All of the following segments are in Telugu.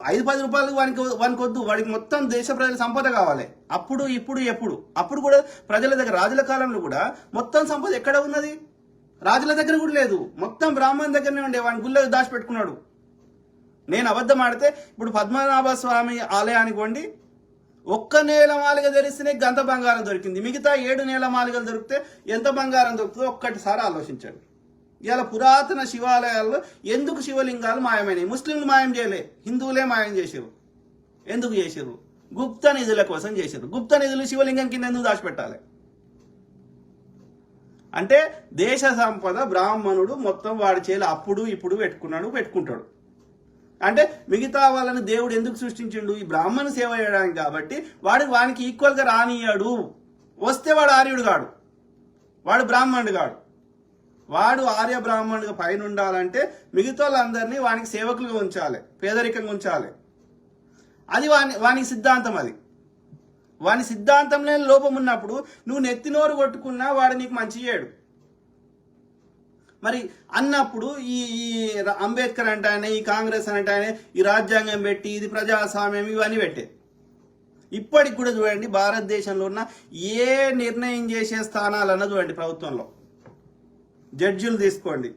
5-10 రూపాయలు వానికి వద్దు, వాడికి మొత్తం దేశ ప్రజల సంపద కావాలి. అప్పుడు ఇప్పుడు ఎప్పుడు అప్పుడు కూడా ప్రజల దగ్గర రాజుల కాలంలో కూడా మొత్తం సంపద ఎక్కడ ఉన్నది? రాజుల దగ్గర కూడా లేదు, మొత్తం బ్రాహ్మణ్ దగ్గరనే ఉండే. వాడిని గుళ్ళో దాచిపెట్టుకున్నాడు. నేను అబద్ధం ఆడితే ఇప్పుడు పద్మనాభ స్వామి ఆలయానికి వండి ఒక్క నేలమాలిగ ధరిస్తేనే గంత బంగారం దొరికింది. మిగతా 7 నేలమాలిగలు దొరికితే ఎంత బంగారం దొరుకుతుందో ఒక్కటిసారి ఆలోచించండి. ఇలా పురాతన శివాలయాల్లో ఎందుకు శివలింగాలు మాయమైనవి? ముస్లింలు మాయం చేయలే, హిందువులే మాయం చేసారు. ఎందుకు చేసారు? గుప్త నిధుల కోసం చేశారు. గుప్త నిధులు శివలింగం కింద ఎందుకు దాచిపెట్టాలి? అంటే దేశ సంపద బ్రాహ్మణుడు మొత్తం వాడి చేయాలి. అప్పుడు ఇప్పుడు పెట్టుకుంటాడు. అంటే మిగతా వాళ్ళని దేవుడు ఎందుకు సృష్టించిండు? ఈ బ్రాహ్మణ సేవ చేయడానికి. కాబట్టి వానికి ఈక్వల్గా రానియాడు. వస్తే వాడు ఆర్యుడు కాడు, వాడు బ్రాహ్మణుడు కాడు. వాడు ఆర్య బ్రాహ్మణుడిగా పైన ఉండాలంటే మిగతా వాళ్ళందరినీ వానికి సేవకులుగా ఉంచాలి, పేదరికంగా ఉంచాలి. అది వానికి సిద్ధాంతం. అది వాని సిద్ధాంతంలో లోపం ఉన్నప్పుడు నువ్వు నెత్తినోరు కొట్టుకున్నా వాడు నీకు మంచి చేయడు. మరి అన్నప్పుడు ఈ అంబేద్కర్ అంటే ఆయన, ఈ కాంగ్రెస్ అంటే ఆయన, ఈ రాజ్యాంగం పెట్టి ఇది ప్రజాస్వామ్యం ఇవన్నీ పెట్టే. ఇప్పటికి కూడా చూడండి, భారతదేశంలో ఉన్న ఏ నిర్ణయం చేసే స్థానాలన్నా చూడండి, ప్రభుత్వంలో జడ్జిలు తీసుకోండి,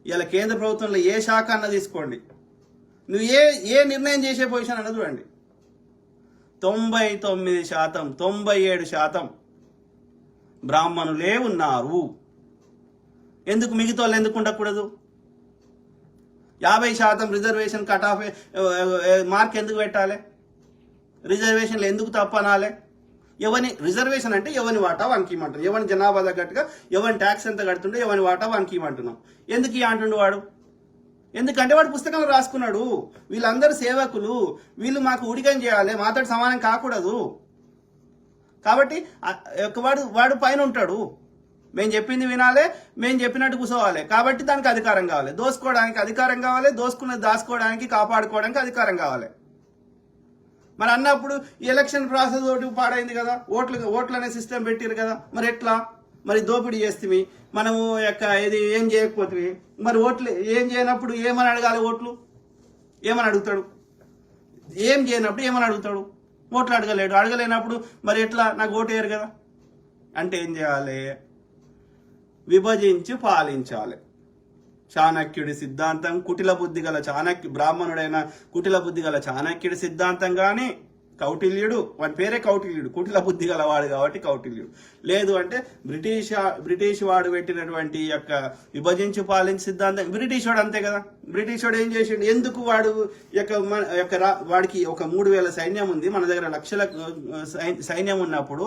ఇలా కేంద్ర ప్రభుత్వంలో ఏ శాఖ అన్న తీసుకోండి, నువ్వు ఏ నిర్ణయం చేసే పొజిషన్ అన్న చూడండి, 99%, 97% బ్రాహ్మణులే ఉన్నారు. ఎందుకు? మిగతా వాళ్ళు ఎందుకు ఉండకూడదు? 50% రిజర్వేషన్ కట్ ఆఫ్ మార్క్ ఎందుకు పెట్టాలి? రిజర్వేషన్లు ఎందుకు తప్పనాలి? ఎవని రిజర్వేషన్ అంటే ఎవని వాటా వానికి ఇవ్వమంటారు. ఎవరి జనాభా తగ్గట్టుగా ఎవరి ట్యాక్స్ ఎంత కడుతుంటే ఎవరి వాటా వానికి ఇవ్వమంటున్నాం. ఎందుకు అంటుండు వాడు? ఎందుకంటే వాడు పుస్తకంలో రాసుకున్నాడు, వీళ్ళందరూ సేవకులు, వీళ్ళు మాకు ఊడిగం చేయాలి, మాతో సమానం కాకూడదు. కాబట్టి వాడు పైన ఉంటాడు. మేము చెప్పింది వినాలి, మేము చెప్పినట్టు కూర్చోవాలి. కాబట్టి దానికి అధికారం కావాలి, దోసుకోవడానికి అధికారం కావాలి, దోసుకున్నది దాచుకోవడానికి కాపాడుకోవడానికి అధికారం కావాలి. మరి అన్నప్పుడు ఎలక్షన్ ప్రాసెస్ ఒకటి పాడైంది కదా, ఓట్లు అనే సిస్టమ్ పెట్టారు కదా. మరి ఎట్లా? మరి దోపిడీ చేస్తే మనము ఇది ఏం చేయకపోతే మరి ఓట్లు ఏం చేయనప్పుడు ఏమని అడగాలి? ఓట్లు ఏమని అడుగుతాడు? ఏం చేయనప్పుడు ఏమని అడుగుతాడు? ఓట్లు అడగలేనప్పుడు మరి ఎట్లా? నాకు ఓటు వేయరు కదా. అంటే ఏం చేయాలి? విభజించి పాలించాలి. చాణక్యుడి సిద్ధాంతం, కుటిల బుద్ధి గల బ్రాహ్మణుడైన కుటిల బుద్ధి గల చాణక్యుడి సిద్ధాంతం కానీ, కౌటిల్యుడు, వాడి పేరే కౌటిల్యుడు, కుటిల బుద్ధి గలవాడు కాబట్టి కౌటిల్యుడు. లేదు అంటే బ్రిటిష్ వాడు పెట్టినటువంటి యొక్క విభజించి పాలించే సిద్ధాంతం. బ్రిటిష్ వాడు అంతే కదా. బ్రిటిష్ వాడు ఏం చేసిండు? ఎందుకు వాడు వాడికి ఒక 3000 సైన్యం ఉంది, మన దగ్గర లక్షల సైన్యం ఉన్నప్పుడు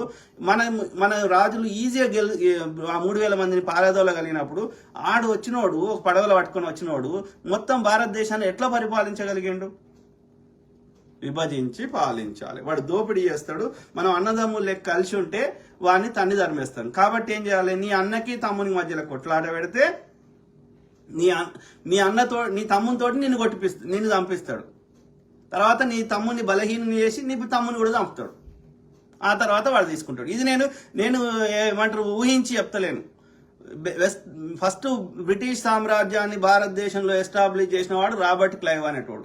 మన రాజులు ఈజీగా 3000 మందిని పారదోలగలిగినప్పుడు ఆడు వచ్చినోడు, ఒక పడవలు పట్టుకొని వచ్చినోడు మొత్తం భారతదేశాన్ని ఎట్లా పరిపాలించగలిగిండు? విభజించి పాలించాలి. వాడు దోపిడీ చేస్తాడు, మనం అన్నదమ్ములు లెక్క కలిసి ఉంటే వాడిని తన్ని ధర్మేస్తాను. కాబట్టి ఏం చేయాలి? నీ అన్నకి తమ్ముని మధ్యలో కొట్లాట పెడితే నీ తమ్మునితోటి నిన్ను చంపిస్తాడు. తర్వాత నీ తమ్ముని బలహీనం చేసి నీ తమ్ముని కూడా చంపుతాడు. ఆ తర్వాత వాడు తీసుకుంటాడు. ఇది నేను ఏమంటారు ఊహించి చెప్తలేను. ఫస్ట్ బ్రిటిష్ సామ్రాజ్యాన్ని భారతదేశంలో ఎస్టాబ్లిష్ చేసిన వాడు రాబర్ట్ క్లైవ్ అనేటోడు.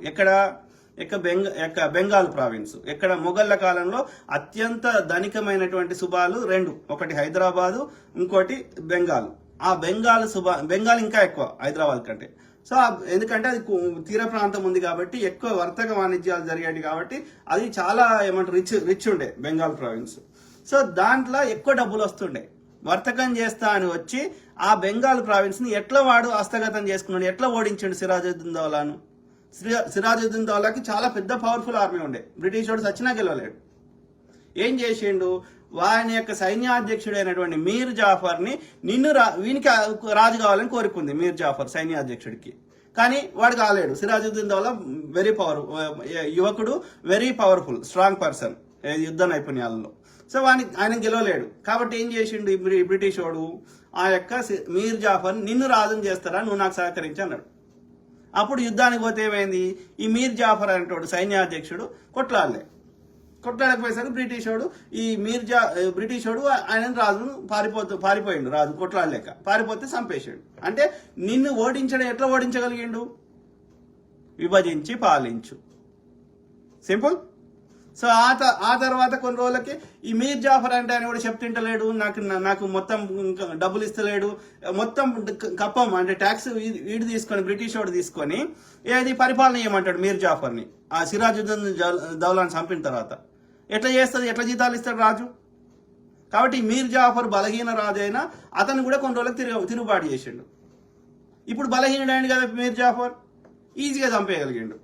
బెంగాల్ ప్రావిన్స్. ఎక్కడ మొఘళ్ళ కాలంలో అత్యంత ధనికమైనటువంటి సుబాలు 2, ఒకటి హైదరాబాదు, ఇంకోటి బెంగాల్. ఆ బెంగాల్ ఇంకా ఎక్కువ హైదరాబాద్ కంటే. సో ఎందుకంటే అది తీర ప్రాంతం ఉంది కాబట్టి ఎక్కువ వర్తక వాణిజ్యాలు జరిగాయి కాబట్టి అది చాలా ఏమంటారు రిచ్ ఉండే బెంగాల్ ప్రావిన్స్. సో దాంట్లో ఎక్కువ డబ్బులు వస్తుండే. వర్తకం చేస్తా అని వచ్చి ఆ బెంగాల్ ప్రావిన్స్ ని ఎట్లా వాడు హస్తగతం చేసుకున్నాడు, ఎట్లా ఓడించాడు సిరాజుద్దీన్ దౌలాను. సిరాజుద్దీన్ దౌలాకి చాలా పెద్ద పవర్ఫుల్ ఆర్మీ ఉండే, బ్రిటిష్ వాడు సచ్చినా గెలవలేడు. ఏం చేసిండు? వాని యొక్క సైన్యాధ్యక్షుడైనటువంటి మీర్ జాఫర్ని వీనికి రాజు కావాలని కోరుకుంది మీర్ జాఫర్ సైన్యాధ్యక్షుడికి. కానీ వాడు కాలేడు. సిరాజుద్దీన్ దౌలా యువకుడు, వెరీ పవర్ఫుల్, స్ట్రాంగ్ పర్సన్ యుద్ధ నైపుణ్యాలలో. సో ఆయన గెలవలేడు. కాబట్టి ఏం చేసిండు బ్రిటిష్ వాడు? ఆ యొక్క మీర్ జాఫర్ నిన్ను రాజుని చేస్తారా, నువ్వు నాకు సహకరించి అన్నాడు. అప్పుడు యుద్ధానికి పోతే ఏమైంది? ఈ మీర్ జాఫర్ అనేటోడు సైన్యాధ్యక్షుడు కొట్లాడకపోయేసరికి బ్రిటిష్ వాడు ఆయన రాజును పారిపోయిండు. రాజు కొట్లాడలేక పారిపోతే చంపేశాడు. అంటే నిన్ను ఎట్లా ఓడించగలిగిండు? విభజించి పాలించు. సింపుల్. సో ఆ తర్వాత కొన్ని రోజులకి ఈ మీర్ జాఫర్ అంటే ఆయన కూడా చెప్తుంటలేడు, నాకు మొత్తం డబ్బులు ఇస్తలేడు, మొత్తం కప్పం అంటే ట్యాక్స్ వీడు తీసుకొని బ్రిటిష్ వాడు తీసుకొని ఏది పరిపాలన చేయమంటాడు మీర్ జాఫర్ని. ఆ సిరాజుద్దీన్ దౌలాన్ని చంపిన తర్వాత ఎట్లా చేస్తుంది, ఎట్లా జీతాలు ఇస్తాడు రాజు? కాబట్టి మీర్ జాఫర్ బలహీన రాజు అయినా అతను కూడా కొన్ని రోజులకు తిరుగుబాటు చేసిండు. ఇప్పుడు బలహీనుడైంది కదా మీర్ జాఫర్, ఈజీగా చంపేయగలిగిండు.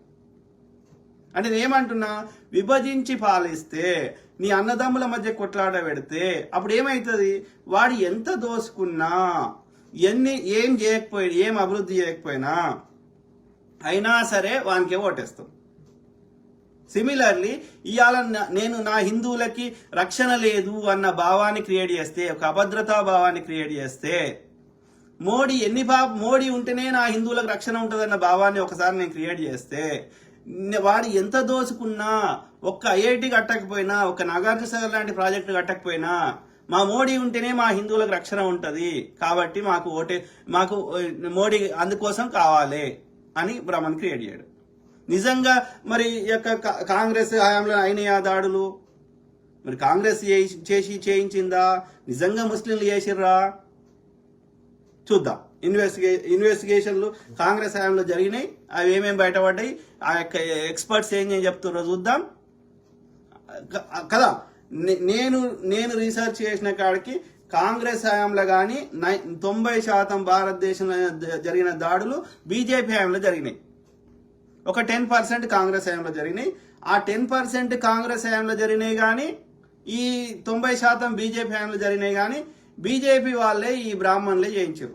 అంటే నేనేమంటున్నా, విభజించి పాలిస్తే నీ అన్నదమ్ముల మధ్య కొట్లాడ పెడితే అప్పుడు ఏమవుతుంది, వాడు ఎంత దోసుకున్నా ఏం చేయకపోయినా, ఏం అభివృద్ధి చేయకపోయినా అయినా సరే వానికే ఓటేస్తాం. సిమిలర్లీ ఇవాళ నేను నా హిందువులకి రక్షణ లేదు అన్న భావాన్ని క్రియేట్ చేస్తే, ఒక అభద్రతా భావాన్ని క్రియేట్ చేస్తే, మోడీ ఉంటేనే నా హిందువులకు రక్షణ ఉంటుందన్న భావాన్ని ఒకసారి నేను క్రియేట్ చేస్తే, వాడు ఎంత దోచుకున్నా, ఒక్క ఐఐటి కట్టకపోయినా, ఒక నాగార్జునసాగర్ లాంటి ప్రాజెక్టు కట్టకపోయినా, మా మోడీ ఉంటేనే మా హిందువులకు రక్షణ ఉంటుంది, కాబట్టి మాకు మోడీ అందుకోసం కావాలి అని భ్రమను క్రియేట్ చేయడు. నిజంగా మరి యొక్క కాంగ్రెస్ హయాంలో అయినాయా దాడులు? మరి కాంగ్రెస్ చేయించిందా? నిజంగా ముస్లింలు చేసిర్రా? చూద్దాం. ఇన్వెస్టిగేషన్లు కాంగ్రెస్ హయాంలో జరిగినాయి, అవి ఏమేమి బయటపడ్డాయి, ఆ యొక్క ఎక్స్పర్ట్స్ ఏం చెప్తున్నారో చూద్దాం కదా. నేను రీసెర్చ్ చేసిన కాడికి కాంగ్రెస్ హయాంలో కానీ 90% భారతదేశంలో జరిగిన దాడులు బీజేపీ హయాంలో జరిగినాయి. ఒక 10% కాంగ్రెస్ హయాంలో జరిగినాయి. ఆ 10% కాంగ్రెస్ హయాంలో జరిగినాయి కానీ, ఈ 90% బీజేపీ హయాంలో జరిగినాయి కానీ, బీజేపీ వాళ్ళే ఈ బ్రాహ్మణులే చేయించారు.